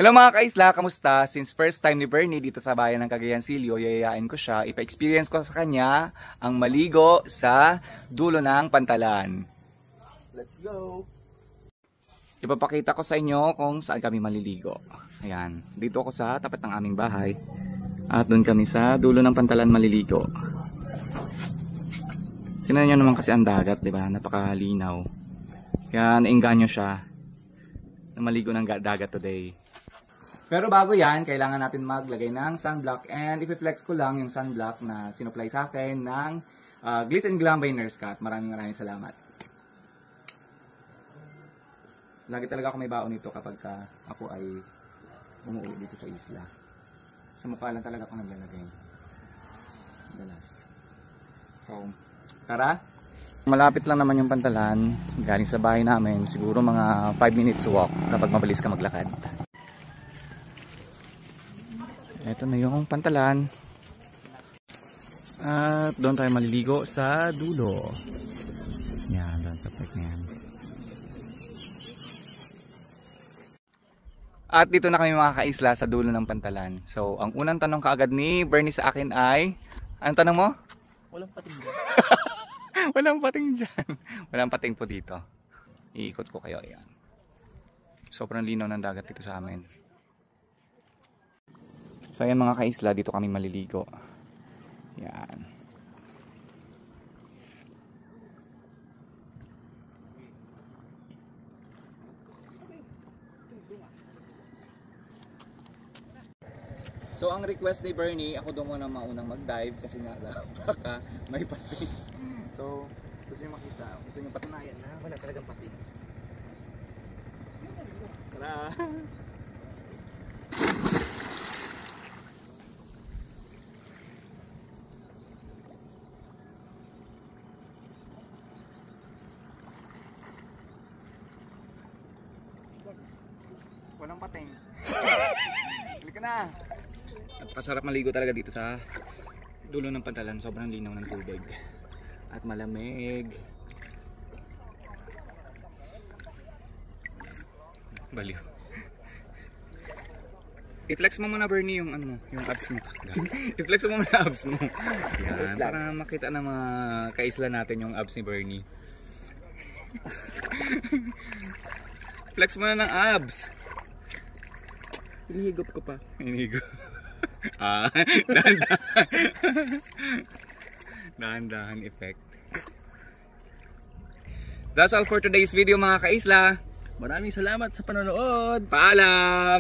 Hello mga kaisla, kamusta? Since first time ni Bernie dito sa bayan ng Cagayan Silio, yayayain ko siya, ipa-experience ko sa kanya ang maligo sa dulo ng pantalan. Let's go! Ipapakita ko sa inyo kung saan kami maliligo. Ayan, dito ako sa tapat ng aming bahay at doon kami sa dulo ng pantalan maliligo. Tingnan nyo naman kasi ang dagat, di ba? Napakalinaw. Kaya nainganyo siya na maligo ng dagat today. Pero bago yan, kailangan natin maglagay ng sunblock, and ipiflex ko lang yung sunblock na sinupply sa akin ng Glitz and Glam by Nurse Cat. Maraming salamat. Lagi talaga ako may baon nito kapag ako ay umuwi dito sa isla. Sa mukha lang talaga ako naglalagay. Dalas. So, tara! Malapit lang naman yung pantalan. Galing sa bahay namin, siguro mga 5 minutes walk kapag mabilis ka maglakad. Ito na yung pantalan. At doon tayo maliligo sa dulo. Yan, doon sa part na yan. At dito na kami mga kaisla sa dulo ng pantalan. So, ang unang tanong kaagad ni Bernie sa akin ay, anong tanong mo? Walang pating dyan. Walang pating dyan. Walang pating po dito. Iikot ko kayo. Ayan. Sobrang linaw ng dagat dito sa amin. So ayan mga kaisla, dito kami maliligo. Yan. So ang request ni Bernie, ako doon muna maunang mag-dive kasi nga baka may pating. So gusto nyo makita, gusto nyo patunayan na wala talagang pating. Tara! Walang pating. Halika na. Napakasarap maligo talaga dito sa dulo ng pantalan. Sobrang linaw ng tubig. At malamig. Baliw. I-flex mo muna Bernie yung ano, yung abs mo. I-flex mo muna abs mo. Yan, para makita ng mga kaisla natin yung abs ni Bernie. Flex mo na ng abs. Hinihigop ko pa. Hinihigop. Dahan-dahan. Dahan-dahan effect. That's all for today's video mga kaisla. Maraming salamat sa panonood. Paalam!